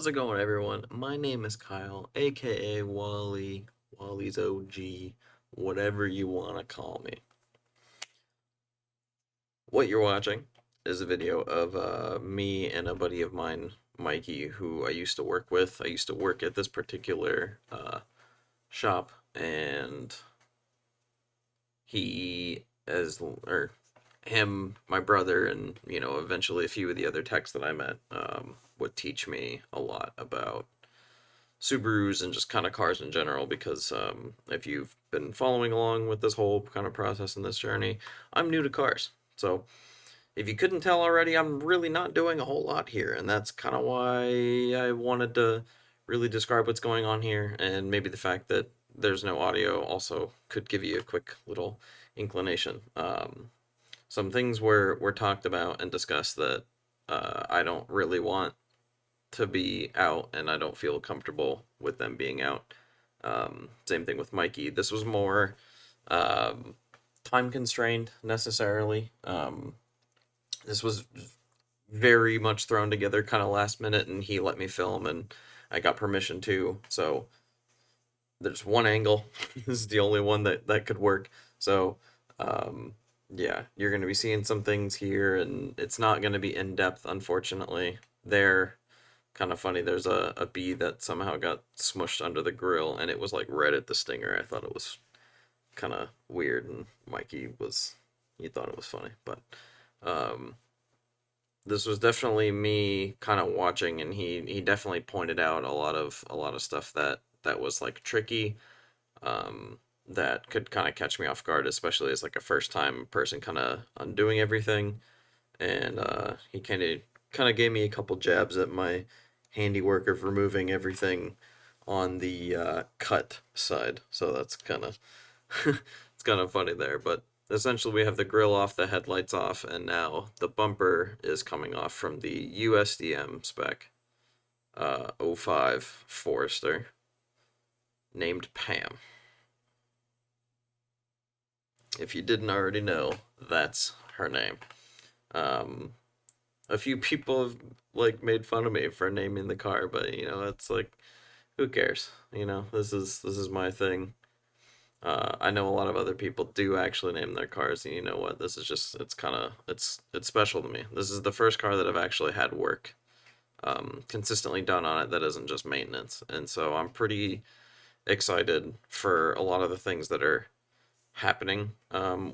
How's it going, everyone? My name is Kyle, aka Wally, WallysOG, whatever you want to call me. What you're watching is a video of me and a buddy of mine, Mikey, who I used to work with. I used to work at this particular shop, and he, or him, my brother, and eventually a few of the other techs that I met would teach me a lot about Subarus and just kind of cars in general because if you've been following along with this whole kind of process in this journey, I'm new to cars. So if you couldn't tell already, I'm really not doing a whole lot here, and that's kind of why I wanted to really describe what's going on here, and maybe the fact that there's no audio also could give you a quick little inclination. Some things were talked about and discussed that I don't really want to be out, and I don't feel comfortable with them being out. Same thing with Mikey. This was more time constrained necessarily. This was very much thrown together kind of last minute, and he let me film, and I got permission to. So there's one angle. This is the only one that could work. So yeah, you're going to be seeing some things here, and it's not going to be in depth, unfortunately. They're kind of funny. There's a bee that somehow got smushed under the grill, and it was like right at the stinger. I thought it was kind of weird, and he thought it was funny. But this was definitely me kind of watching, and he definitely pointed out a lot of stuff that was like tricky, that could kind of catch me off guard, especially as like a first time person kind of undoing everything. And he kind of gave me a couple jabs at my handiwork of removing everything on the cut side. So that's kind of it's kind of funny there. But essentially, we have the grill off, the headlights off, and now the bumper is coming off from the USDM spec '05 Forester named Pam. If you didn't already know, that's her name. Um, a few people have like made fun of me for naming the car, but it's like, who cares? This is my thing. I know a lot of other people do actually name their cars, and you know what? This is just it's special to me. This is the first car that I've actually had work consistently done on it that isn't just maintenance, and so I'm pretty excited for a lot of the things that are happening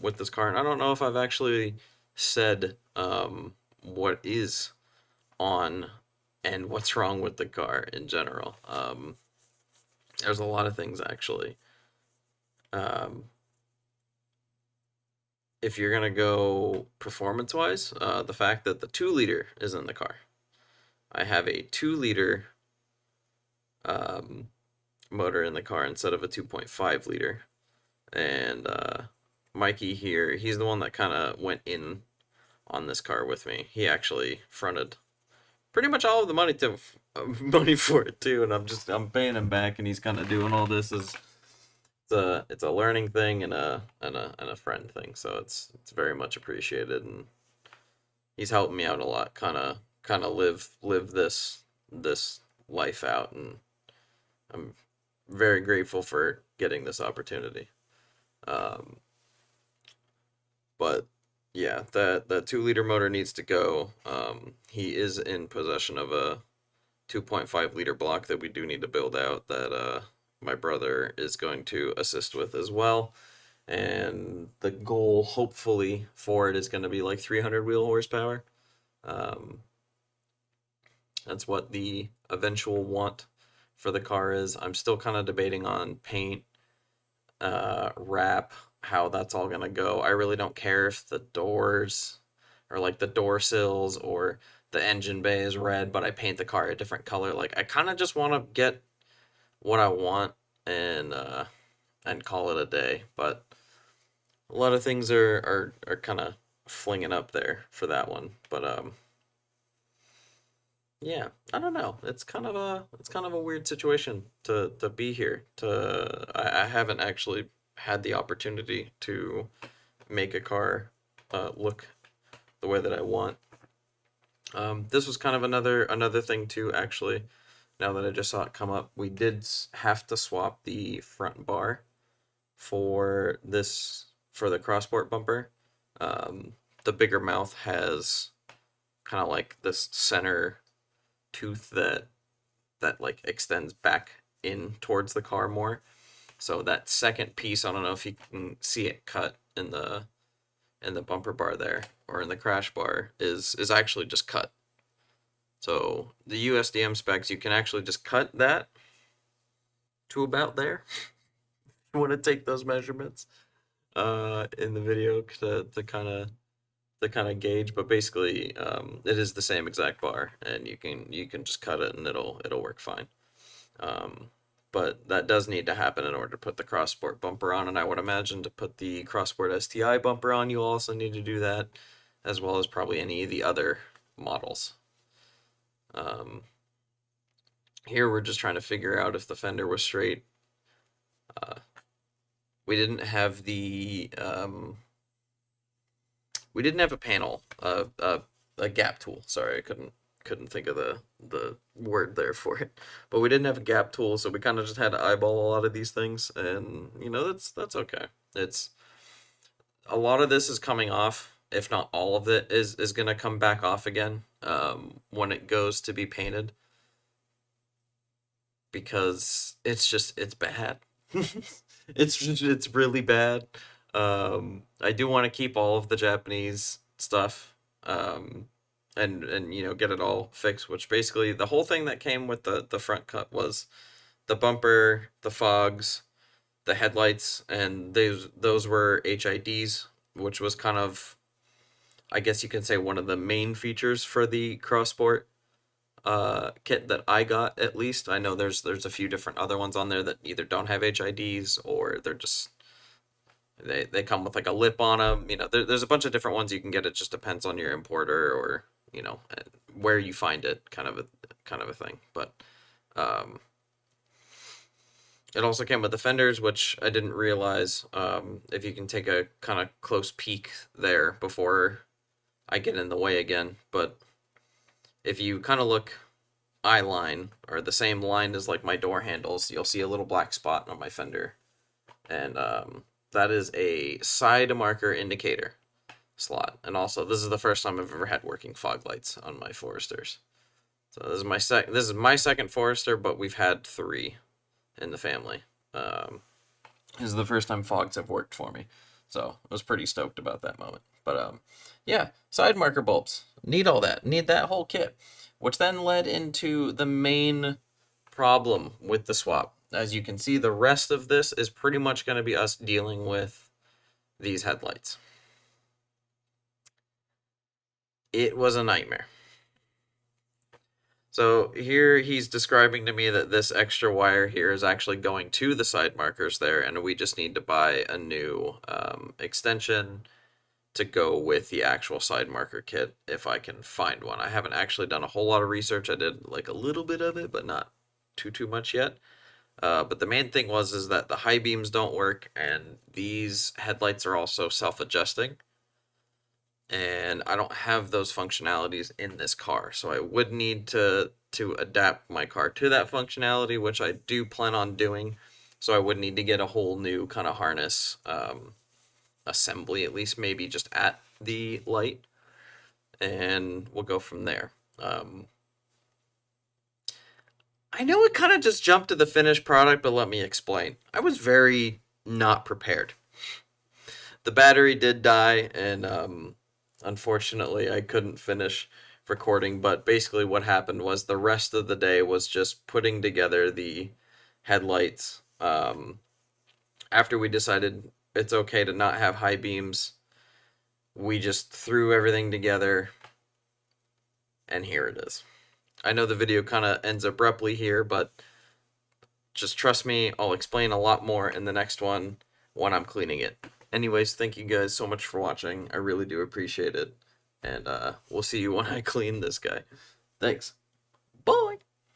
with this car. And I don't know if I've actually said what is on and what's wrong with the car in general. There's a lot of things actually. Um, if you're gonna go performance wise, the fact that the 2 liter is in the car. I have a 2 liter um, motor in the car instead of a 2.5 liter. And Mikey here, he's the one that kind of went in on this car with me. He actually fronted pretty much all of the money for it too, and I'm paying him back, and he's kind of doing all this as it's a learning thing and a friend thing. So it's very much appreciated, and he's helping me out a lot, kind of live this life out, and I'm very grateful for getting this opportunity. Um, but yeah, that 2 liter motor needs to go. He is in possession of a 2.5 liter block that we do need to build out that my brother is going to assist with as well. And the goal, hopefully, for it is going to be like 300 wheel horsepower. Um, that's what the eventual want for the car is. I'm still kind of debating on paint, wrap, how that's all gonna go. I really don't care if the doors or like the door sills or the engine bay is red, but I paint the car a different color. Like I kind of just want to get what I want and call it a day. But a lot of things are kind of flinging up there for that one. But yeah, I don't know. It's kind of a weird situation to be here. I haven't actually had the opportunity to make a car look the way that I want. This was kind of another thing too, actually. now that I just saw it come up, we did have to swap the front bar for the crossport bumper. The bigger mouth has kind of like this center tooth that like extends back in towards the car more. So that second piece, I don't know if you can see it cut in the bumper bar there or in the crash bar, is actually just cut. So the USDM specs, you can actually just cut that to about there. You want to take those measurements in the video to kind of gauge, but basically it is the same exact bar, and you can just cut it and it'll work fine. But that does need to happen in order to put the crossport bumper on, and I would imagine to put the crossport STI bumper on, you'll also need to do that, as well as probably any of the other models. Here we're just trying to figure out if the fender was straight. We didn't have a panel, a gap tool. Sorry, I couldn't think of the word there for it. But we didn't have a gap tool, so we kind of just had to eyeball a lot of these things, and that's okay. It's a lot of this is coming off, if not all of it is gonna come back off again when it goes to be painted, because it's bad. It's really bad. I do want to keep all of the Japanese stuff, and get it all fixed. Which basically the whole thing that came with the front cut was the bumper, the fogs, the headlights, and those were HIDs, which was kind of, I guess you can say, one of the main features for the Crossport kit that I got. At least I know there's a few different other ones on there that either don't have HIDs or they're just they come with like a lip on them. There's a bunch of different ones you can get. It just depends on your importer or where you find it, kind of a thing. But it also came with the fenders, which I didn't realize. If you can take a kind of close peek there before I get in the way again, but if you kind of look eye line, or the same line as like my door handles, you'll see a little black spot on my fender, and that is a side marker indicator slot. And also, this is the first time I've ever had working fog lights on my Foresters. So this is my second Forester, but we've had 3 in the family. This is the first time fogs have worked for me, so I was pretty stoked about that moment. But yeah, side marker bulbs, need all that, need that whole kit, which then led into the main problem with the swap. As you can see, the rest of this is pretty much going to be us dealing with these headlights. It was a nightmare. So here he's describing to me that this extra wire here is actually going to the side markers there, and we just need to buy a new extension to go with the actual side marker kit, if I can find one. I haven't actually done a whole lot of research. I did like a little bit of it, but not too much yet. But the main thing is that the high beams don't work, and these headlights are also self-adjusting, and I don't have those functionalities in this car, so I would need to adapt my car to that functionality, which I do plan on doing. So I would need to get a whole new kind of harness assembly, at least maybe just at the light, and we'll go from there. I know it kind of just jumped to the finished product, but let me explain. I was very not prepared. The battery did die, and unfortunately I couldn't finish recording, but basically what happened was the rest of the day was just putting together the headlights. After we decided it's okay to not have high beams, we just threw everything together, and here it is. I know the video kind of ends abruptly here, but just trust me, I'll explain a lot more in the next one when I'm cleaning it. Anyways, thank you guys so much for watching. I really do appreciate it. And we'll see you when I clean this guy. Thanks. Bye!